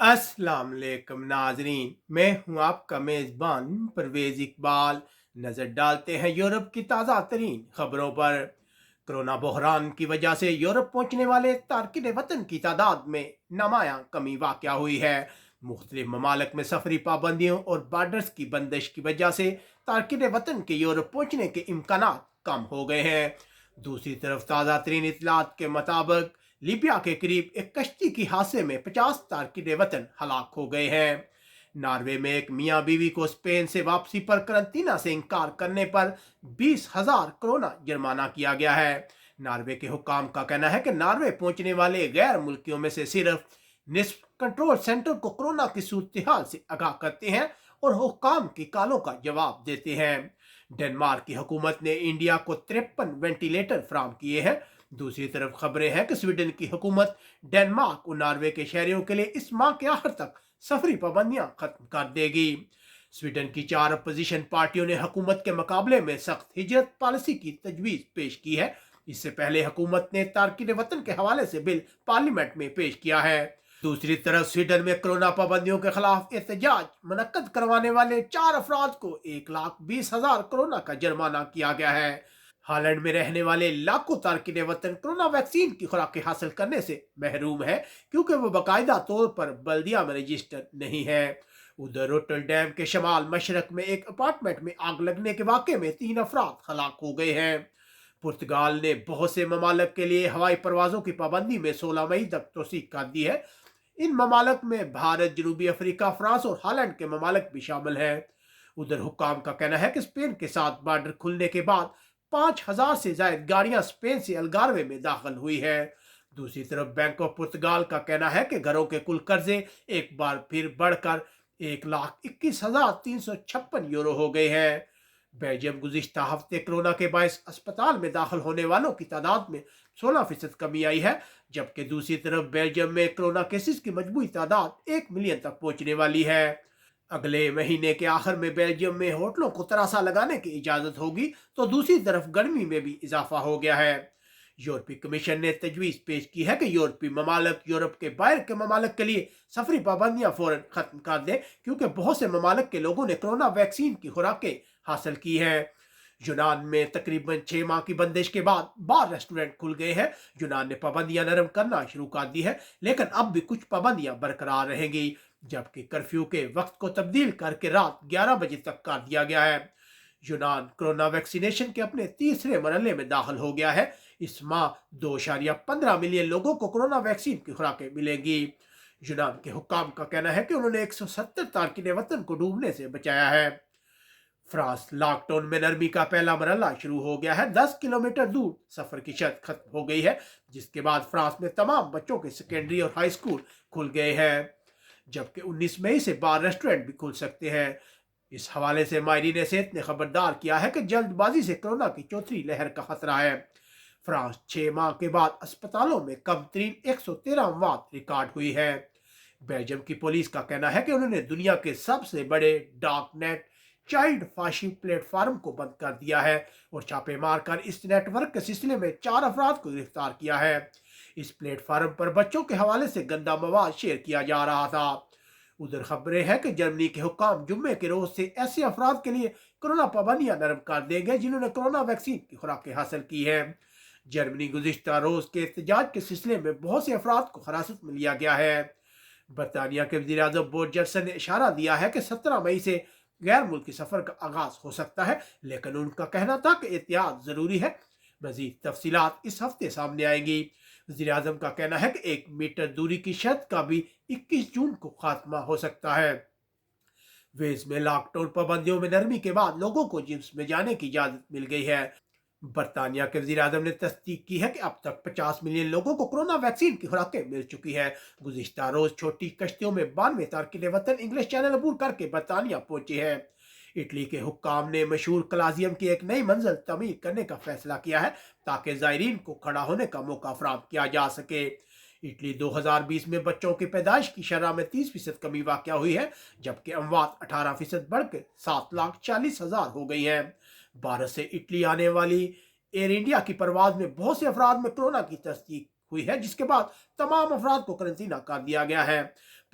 अस्सलाम वालेकुम नाजरीन, मैं हूं आपका मेज़बान परवेज़ इकबाल। नज़र डालते हैं यूरोप की ताज़ा तरीन खबरों पर। कोरोना बहरान की वजह से यूरोप पहुंचने वाले तारकिन वतन की तादाद में नुमायां कमी वाक़या हुई है। मुख्तलिफ ममालिक में सफरी पाबंदियों और बार्डर्स की बंदिश की वजह से तारकिन वतन के यूरोप पहुंचने के इम्कानात कम हो गए हैं। दूसरी तरफ ताज़ा तरीन इतलात के मुताबिक लीबिया के करीब एक कश्ती की हादसे में 50 तारकिन वतन हलाक हो गए हैं। नॉर्वे में एक मियाँ बीवी को स्पेन से वापसी पर करंतना से इनकार करने पर 20,000 कोरोना जुर्माना किया गया है। नॉर्वे के हुक्काम का कहना है कि नॉर्वे पहुंचने वाले गैर मुल्कियों में से सिर्फ निस्फ कंट्रोल सेंटर को कोरोना की सूरत हाल से आगाह करते हैं और हुक्काम की कालों का जवाब देते हैं। डेनमार्क की हुकूमत ने इंडिया को 53 वेंटिलेटर फराम किए हैं। दूसरी तरफ खबरें हैं कि स्वीडन की हुकूमत डेनमार्क और नॉर्वे के शहरियों के लिए इस माह के आखिर तक सफरी पाबंदियां खत्म कर देगी। स्वीडन की 4 अपोजिशन पार्टियों ने हुकूमत के मुकाबले में सख्त हिजरत पॉलिसी की तजवीज पेश की है। इससे पहले हुकूमत ने तारकिन वतन के हवाले से बिल पार्लियामेंट में पेश किया है। दूसरी तरफ स्वीडन में कोरोना पाबंदियों के खिलाफ एहतजाज मुनक्कद करवाने वाले 4 अफराद को 1,20,000 कोरोना का जुर्माना किया गया है। हॉलैंड में रहने वाले लाखों तारकिन वतन कोरोना वैक्सीन की खुराक हासिल करने से महरूम है, क्योंकि वो बाकायदा तौर पर बल्दिया में रजिस्टर नहीं है। उधर रोटरडैम के शमाल मशरक में एक अपार्टमेंट में आग लगने के वाक़े में 3 अफराद हलाक हो गए हैं। पुर्तगाल ने बहुत से ममालक के लिए हवाई परवाजों की पाबंदी में 16 मई तक तोसी कर दी है। इन ममालक में भारत, जनूबी अफ्रीका, फ्रांस और हॉलैंड के ममालक भी शामिल हैं। उधर हुक्काम का कहना है कि स्पेन के साथ बॉर्डर खुलने के बाद 5,000 से ज्यादा गाड़ियां स्पेन से अलगारवे में दाखिल हुई है। दूसरी तरफ बैंक ऑफ पुर्तगाल का कहना है कि घरों के कुल कर्जे एक बार फिर बढ़कर 1,21,356 यूरो हो गए हैं। बेल्जियम गुज़िश्ता हफ्ते कोरोना के बायस अस्पताल में दाखिल होने वालों की तादाद में 16% कमी आई है, जबकि दूसरी तरफ बेल्जियम में कोरोना केसेस की मजमूई तादाद 1 मिलियन तक पहुंचने वाली है। अगले महीने के आखिर में बेल्जियम में होटलों को तरासा लगाने की इजाजत होगी, तो दूसरी तरफ गर्मी में भी इजाफा हो गया है। यूरोपीय कमीशन ने तजवीज पेश की है कि यूरोपीय ममालक यूरोप के बाहर के ममालक के लिए सफरी पाबंदियां फौरन खत्म कर दें, क्योंकि बहुत से ममालक के लोगों ने कोरोना वैक्सीन की खुराकें हासिल की हैं। यूनान में तकरीबन 6 माह की बंदिश के बाद बार रेस्टोरेंट खुल गए हैं। यूनान ने पाबंदियां नरम करना शुरू कर दी है, लेकिन अब भी कुछ पाबंदियां बरकरार रहेंगी, जबकि कर्फ्यू के वक्त को तब्दील करके रात 11 बजे तक कर दिया गया है। यूनान कोरोना वैक्सीनेशन के अपने तीसरे मरहले में दाखिल हो गया है। इस माह 2.15 मिलियन लोगों को कोरोना वैक्सीन की खुराकें मिलेंगी। यूनान के हुक्काम का कहना है कि उन्होंने 170 तारकिन वतन को डूबने से बचाया है। फ्रांस लॉकडाउन में नरमी का पहला मरहला शुरू हो गया है। 10 किलोमीटर दूर सफर की शर्त खत्म हो गई है, जिसके बाद फ्रांस में तमाम बच्चों के सेकेंडरी और हाई स्कूल खुल गए हैं, जबकि 19 मई से बार रेस्टोरेंट भी खुल सकते हैं। इस हवाले से माहिरीन सेहत ने खबरदार किया है कि जल्दबाजी से कोरोना की चौथी लहर का खतरा है। फ्रांस 6 माह के बाद अस्पतालों में कम तरीन 113 अमवात रिकॉर्ड हुई है। बेल्जियम की पुलिस का कहना है कि उन्होंने दुनिया के सबसे बड़े डार्क नेट चाइल्ड फाशी प्लेटफॉर्म को बंद कर दिया है और छापे मारकर इस नेटवर्क के सिलसिले में 4 अफराद को गिरफ्तार किया है। इस प्लेटफॉर्म पर बच्चों के हवाले से गंदा मवाद शेयर किया जा रहा था। उधर खबरें हैं कि जर्मनी के हुक्काम जुम्मे के रोज से ऐसे अफराद के लिए कोरोना पाबंदियां नरम कर देंगे जिन्होंने कोरोना वैक्सीन की खुराकें हासिल की है। जर्मनी गुज़िश्ता रोज के एहतजाज के सिलसिले में बहुत से अफराद को हिरासत में लिया गया है। बरतानिया के वज़ीर आज़म बोरिस जॉनसन ने इशारा दिया है कि 17 मई से गैर मुल्की सफर का आगाज हो सकता है, लेकिन उनका कहना था कि एहतियात जरूरी है। मजीद तफसीलात इस हफ्ते सामने आएंगी। वज़ीर आज़म का कहना है कि 1 मीटर दूरी की शर्त का भी 21 जून को खात्मा हो सकता है। वेल्स में लॉकडाउन पाबंदियों में नरमी के बाद लोगों को जिम्स में जाने की इजाजत मिल गई है। बरतानिया के वज़ीर आज़म ने तस्दीक की है कि अब तक 50 मिलियन लोगों को कोरोना वैक्सीन की खुराकें मिल चुकी है। गुज़िश्ता रोज छोटी कश्तियों में 92 तारकिन वतन इंग्लिश चैनल अबूर करके बरतानिया पहुंचे हैं। इटली के हुक्काम ने मशहूर कलाजियम की एक नई मंजिल तमीर करने का फैसला किया है, ताकि ज़ायरीन को खड़ा होने का मौका फराहम किया जा सके। इटली 2020 में बच्चों की पैदाइश की शरह में 30% कमी वाक़या हुई है, जबकि अमवात 18% बढ़कर 7,40,000 हो गई हैं। भारत से इटली आने वाली एयर इंडिया की परवाज में बहुत से अफराद में कोरोना की तस्दीक हुई है, जिसके बाद तमाम अफराद को करंतना कर दिया गया है।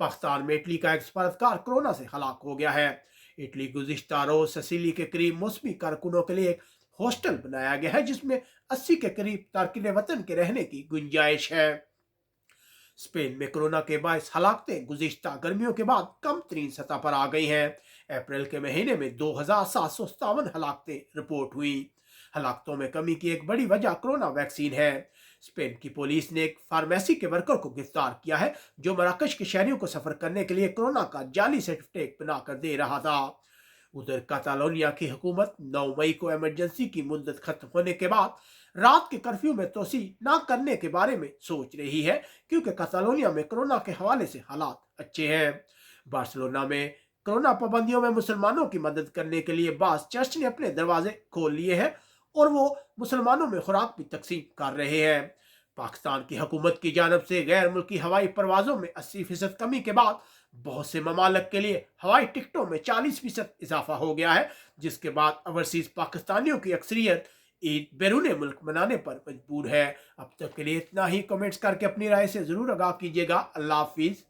पाकिस्तान में इटली का एक सफारतकार कोरोना से हलाक हो गया है। इटली गुज़िश्ता रोज सिसिली के करीब मौसमी कारकुनों के लिए एक हॉस्टल बनाया गया है, जिसमें 80 के करीब तारकिन वतन के रहने की गुंजाइश है। स्पेन में कोरोना के बायस हलाकतें गुज़िश्ता गर्मियों के बाद कम तरीन सतह पर आ गई हैं। अप्रैल के महीने में 2757 हलाकतें रिपोर्ट हुई। हलाकतों में कमी की एक बड़ी वजह कोरोना वैक्सीन है। स्पेन की पुलिस ने एक फार्मेसी के वर्कर को गिरफ्तार किया है, जो मराकश के शहरियों को सफर करने के लिए कोरोना का जाली सर्टिफिकेट बनाकर दे रहा था। उधर कातालोनिया की हुकूमत 9 मई को इमरजेंसी की मुद्दत खत्म होने के बाद रात के कर्फ्यू में तोसी न करने के बारे में सोच रही है, क्योंकि कातालोनिया में कोरोना के हवाले से हालात अच्छे हैं। बार्सिलोना में कोरोना पाबंदियों में मुसलमानों की मदद करने के लिए बास चर्च ने अपने दरवाजे खोल लिए हैं और वो मुसलमानों में खुराक भी तकसीम कर रहे हैं। पाकिस्तान की हुकूमत की जानब से गैर मुल्की हवाई परवाजों में 80% कमी के बाद बहुत से ममालक के लिए हवाई टिकटों में 40% इजाफा हो गया है, जिसके बाद ओवरसीज पाकिस्तानियों की अक्सरियत ईद बैरून मुल्क मनाने पर मजबूर है। अब तक के लिए इतना ही। कमेंट्स करके अपनी राय से ज़रूर आगाह कीजिएगा। अल्लाह हाफिज़।